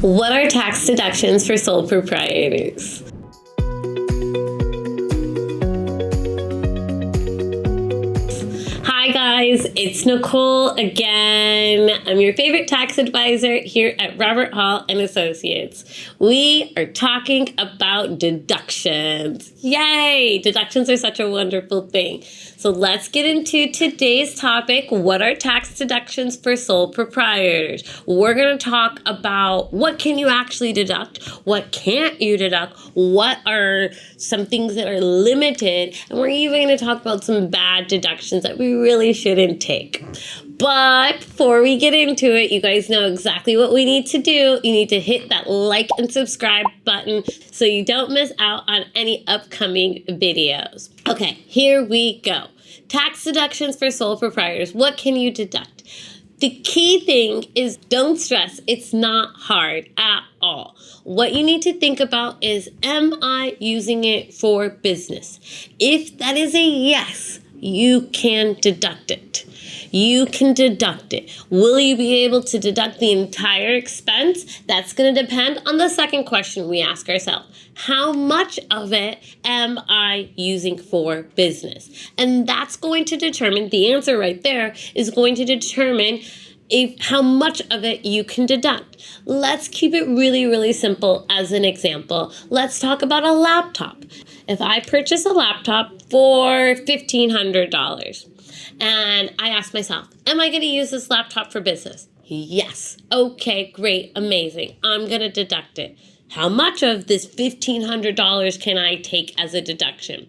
What are tax deductions for sole proprietors? Hi guys, it's Nicole again. I'm your favorite tax advisor here at Robert Hall and Associates. We are talking about deductions. Yay! Deductions are such a wonderful thing. So let's get into today's topic. What are tax deductions for sole proprietors? We're going to talk about what can you actually deduct, what can't you deduct, what are some things that are limited, and we're even going to talk about some bad deductions that we really shouldn't take. But before we get into it, you guys know exactly what we need to do. You need to hit that like and subscribe button so you don't miss out on any upcoming videos. Okay, here we go. Tax deductions for sole proprietors. What can you deduct? The key thing is don't stress. It's not hard at all. What you need to think about is, am I using it for business? If that is a yes, you can deduct it. You can deduct it. Will you be able to deduct the entire expense? That's going to depend on the second question we ask ourselves. How much of it am I using for business? And that's going to determine, the answer right there is going to determine how much of it you can deduct. Let's keep it really, really simple as an example. Let's talk about a laptop. If I purchase a laptop for $1,500 and I ask myself, am I going to use this laptop for business? Yes. Okay, great, amazing. I'm going to deduct it. How much of this $1,500 can I take as a deduction?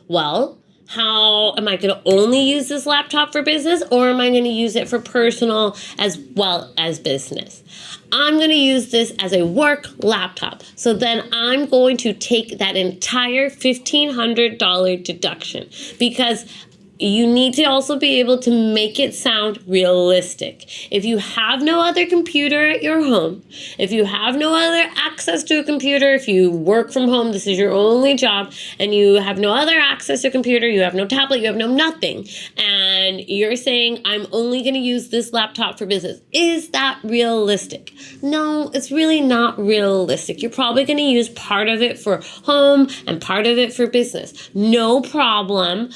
Well, how am I going to only use this laptop for business, or am I going to use it for personal as well as business? I'm going to use this as a work laptop. So then I'm going to take that entire $1,500 deduction, because you need to also be able to make it sound realistic. If you have no other computer at your home, if you have no other access to a computer, if you work from home, this is your only job, and you have no other access to a computer, you have no tablet, you have no nothing, and you're saying, I'm only going to use this laptop for business. Is that realistic? No, it's really not realistic. You're probably going to use part of it for home and part of it for business. No problem,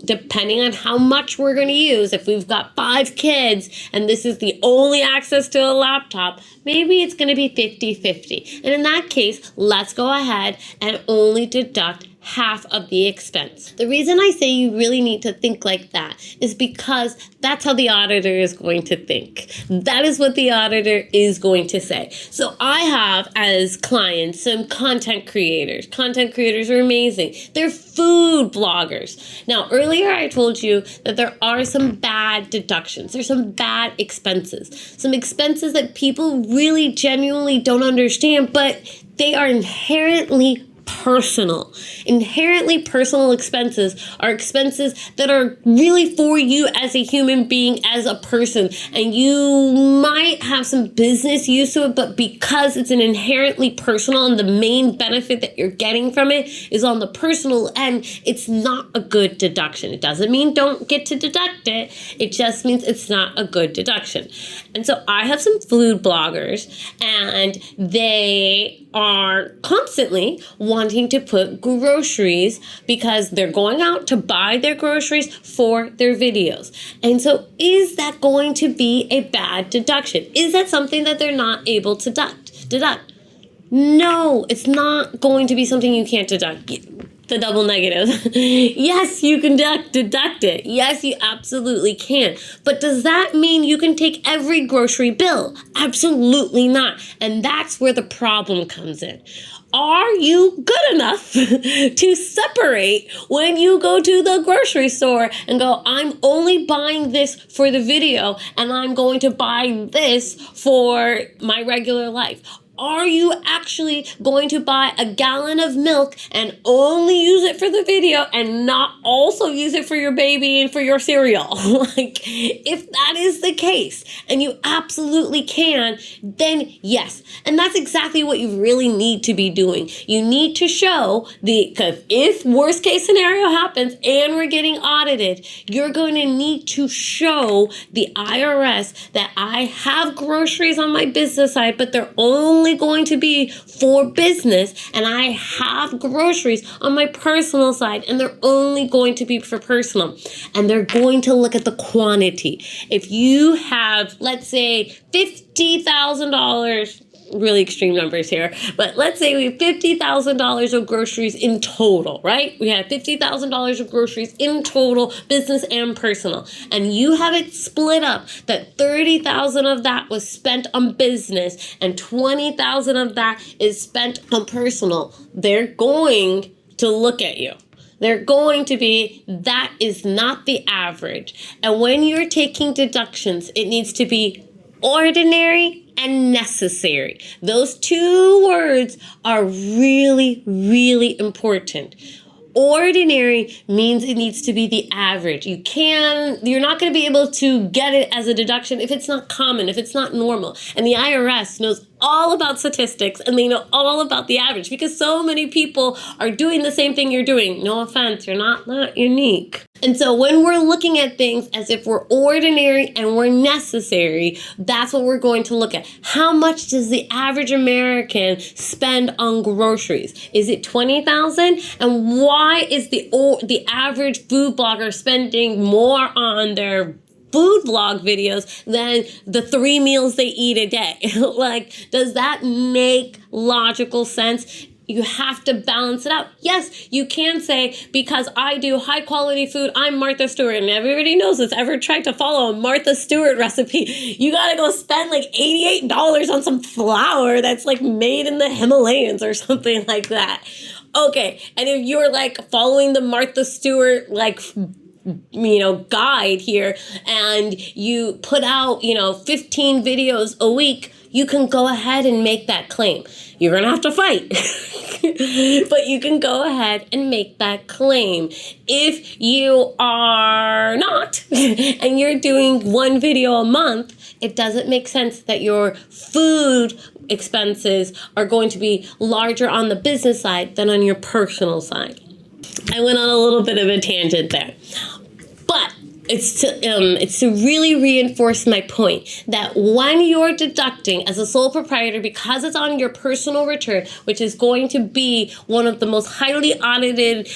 depending on how much we're going to use. If we've got 5 kids and this is the only access to a laptop, maybe it's going to be 50-50. And in that case, let's go ahead and only deduct half of the expense. The reason I say you really need to think like that is because that's how the auditor is going to think. That is what the auditor is going to say. So I have as clients some content creators. Content creators are amazing. They're food bloggers. Now, earlier I told you that there are some bad deductions. There's some bad expenses. Some expenses that people really genuinely don't understand, but they are inherently personal. Inherently personal expenses are expenses that are really for you as a human being, as a person, and you might have some business use to it, but because it's an inherently personal and the main benefit that you're getting from it is on the personal end, it's not a good deduction. It doesn't mean don't get to deduct it. It just means it's not a good deduction. And so I have some food bloggers, and they are constantly wanting to put groceries because they're going out to buy their groceries for their videos. And so is that going to be a bad deduction? Is that something that they're not able to deduct? No, it's not going to be something you can't deduct. The double negative. Yes, you can deduct it. Yes, you absolutely can. But does that mean you can take every grocery bill? Absolutely not. And that's where the problem comes in. Are you good enough to separate when you go to the grocery store and go, I'm only buying this for the video and I'm going to buy this for my regular life? Are you actually going to buy a gallon of milk and only use it for the video and not also use it for your baby and for your cereal? Like, if that is the case and you absolutely can, then yes. And that's exactly what you really need to be doing. You need to show because if worst case scenario happens and we're getting audited, you're going to need to show the IRS that I have groceries on my business side, but they're only only going to be for business, and I have groceries on my personal side, and they're only going to be for personal. And they're going to look at the quantity. If you have, let's say, $50,000, really extreme numbers here, but let's say we have $50,000 of groceries in total, right? We have $50,000 of groceries in total, business and personal. And you have it split up that 30,000 of that was spent on business and 20,000 of that is spent on personal. They're going to look at you. They're going to be, that is not the average. And when you're taking deductions, it needs to be ordinary and necessary. Those two words are really, really important. Ordinary means it needs to be the average. You're not going to be able to get it as a deduction if it's not common, if it's not normal. And the IRS knows all about statistics and they know all about the average because so many people are doing the same thing you're doing. No offense, you're not that unique. And so when we're looking at things as if we're ordinary and we're necessary, that's what we're going to look at. How much does the average American spend on groceries? Is it 20,000? And why is the average food blogger spending more on their food vlog videos than the 3 meals they eat a day? Like, does that make logical sense? You have to balance it out. Yes, you can say, because I do high quality food, I'm Martha Stewart, and everybody knows this. Ever tried to follow a Martha Stewart recipe, you gotta go spend like $88 on some flour that's like made in the Himalayas or something like that. Okay, and if you're like following the Martha Stewart guide here, and you put out 15 videos a week, you can go ahead and make that claim. You're gonna have to fight, but you can go ahead and make that claim. If you are not, and you're doing 1 video a month, it doesn't make sense that your food expenses are going to be larger on the business side than on your personal side. I went on a little bit of a tangent there. But it's to really reinforce my point that when you're deducting as a sole proprietor, because it's on your personal return, which is going to be one of the most highly audited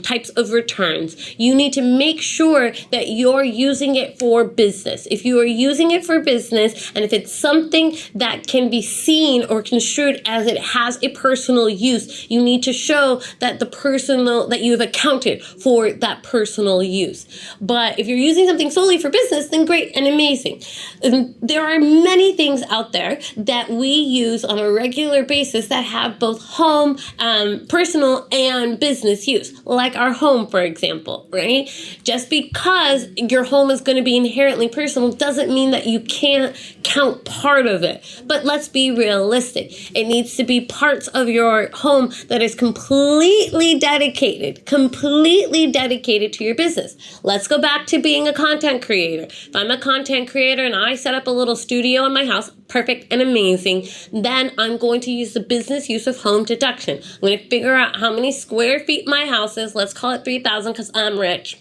types of returns, you need to make sure that you're using it for business. If you are using it for business, and if it's something that can be seen or construed as it has a personal use, you need to show that that you have accounted for that personal use. But if you're using something solely for business, then great and amazing. There are many things out there that we use on a regular basis that have both home, personal, and business use, like our home, for example, right? Just because your home is going to be inherently personal doesn't mean that you can't count part of it. But let's be realistic. It needs to be parts of your home that is completely dedicated to your business. Let's go back to being a content creator. If I'm a content creator and I set up a little studio in my house, perfect and amazing, then I'm going to use the business use of home deduction. I'm going to figure out how many square feet my house is. Let's call it 3,000 because I'm rich.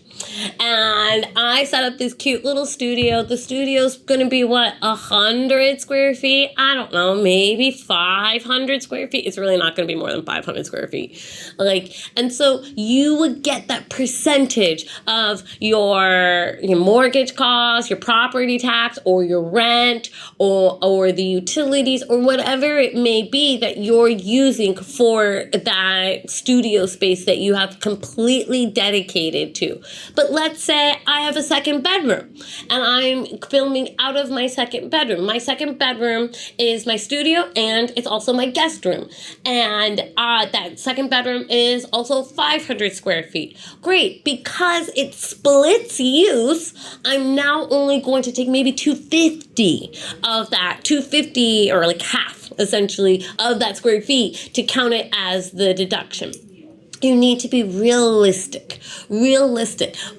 And I set up this cute little studio. The studio's going to be 100 square feet? I don't know, maybe 500 square feet. It's really not going to be more than 500 square feet. And so you would get that percentage of your mortgage costs, your property tax, or your rent, or the utilities, or whatever it may be that you're using for that studio space that you have completely dedicated to. But let's say I have a second bedroom and I'm filming out of my second bedroom. My second bedroom is my studio and it's also my guest room. And that second bedroom is also 500 square feet. Great, because it splits use, I'm now only going to take maybe 250 of that, 250 or like half essentially of that square feet to count it as the deduction. You need to be realistic.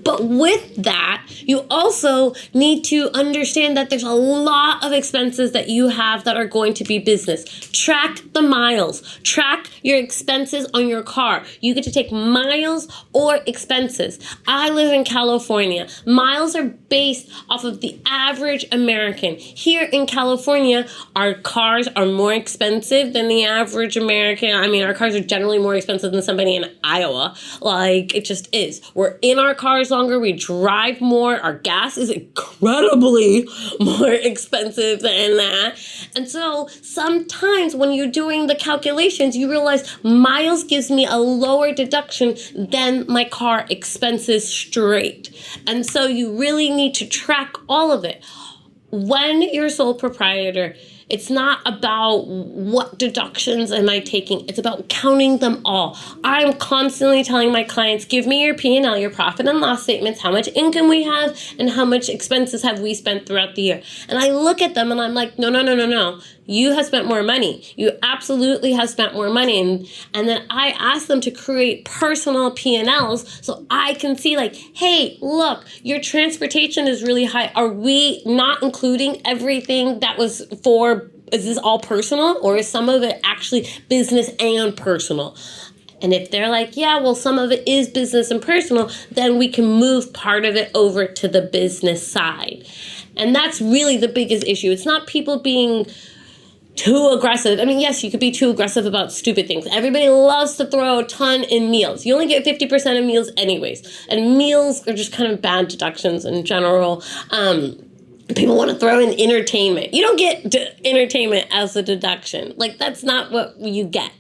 But with that, you also need to understand that there's a lot of expenses that you have that are going to be business. Track the miles. Track your expenses on your car. You get to take miles or expenses. I live in California. Miles are based off of the average American. Here in California, our cars are more expensive than the average American. I mean, our cars are generally more expensive than somebody in Iowa. Like, it just is. We're in our cars longer. We drive more. Our gas is incredibly more expensive than that. And so sometimes when you're doing the calculations, you realize miles gives me a lower deduction than my car expenses straight. And so you really need to track all of it. When you're a sole proprietor, it's not about what deductions am I taking. It's about counting them all. I'm constantly telling my clients, give me your P&L, your profit and loss statements, how much income we have, and how much expenses have we spent throughout the year. And I look at them and I'm like, no. You have spent more money. You absolutely have spent more money. And then I ask them to create personal P&Ls so I can see like, hey, look, your transportation is really high. Are we not including everything that was for, is this all personal or is some of it actually business and personal? And if they're like, yeah, well, some of it is business and personal, then we can move part of it over to the business side. And that's really the biggest issue. It's not people being too aggressive. I mean, yes, you could be too aggressive about stupid things. Everybody loves to throw a ton in meals. You only get 50% of meals anyways. And meals are just kind of bad deductions in general. People want to throw in entertainment. You don't get entertainment as a deduction. Like, that's not what you get.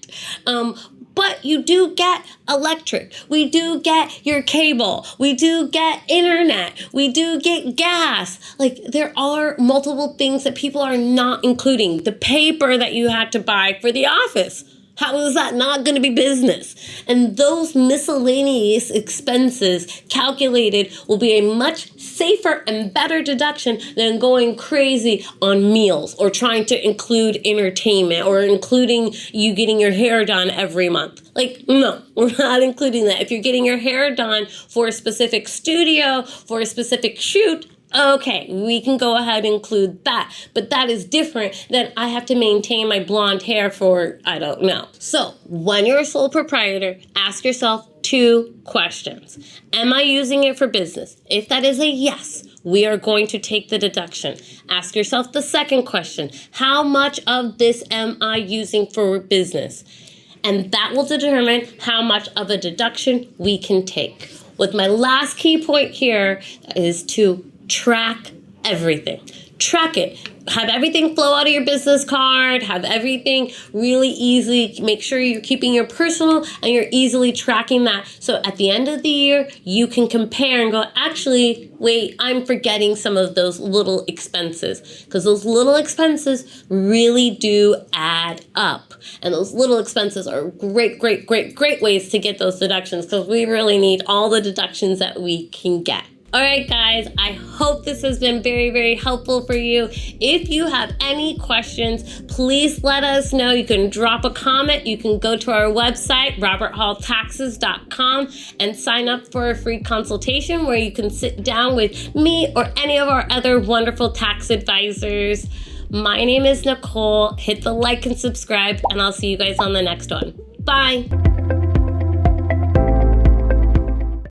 But you do get electric. We do get your cable. We do get internet. We do get gas. Like, there are multiple things that people are not including. The paper that you had to buy for the office. How is that not going to be business? And those miscellaneous expenses calculated will be a much safer and better deduction than going crazy on meals or trying to include entertainment or including you getting your hair done every month. Like, no, we're not including that. If you're getting your hair done for a specific studio, for a specific shoot, okay, we can go ahead and include that. But that is different than I have to maintain my blonde hair for, I don't know. So when you're a sole proprietor, ask yourself 2 questions. Am I using it for business? If that is a yes, we are going to take the deduction. Ask yourself the second question. How much of this am I using for business? And that will determine how much of a deduction we can take. With my last key point here is to track everything. Track it. Have everything flow out of your business card. Have everything really easy. Make sure you're keeping your personal and you're easily tracking that. So at the end of the year, you can compare and go, actually, wait, I'm forgetting some of those little expenses. Because those little expenses really do add up. And those little expenses are great ways to get those deductions because we really need all the deductions that we can get. All right, guys, I hope this has been very helpful for you. If you have any questions, please let us know. You can drop a comment. You can go to our website, roberthalltaxes.com, and sign up for a free consultation where you can sit down with me or any of our other wonderful tax advisors. My name is Nicole. Hit the like and subscribe, and I'll see you guys on the next one. Bye.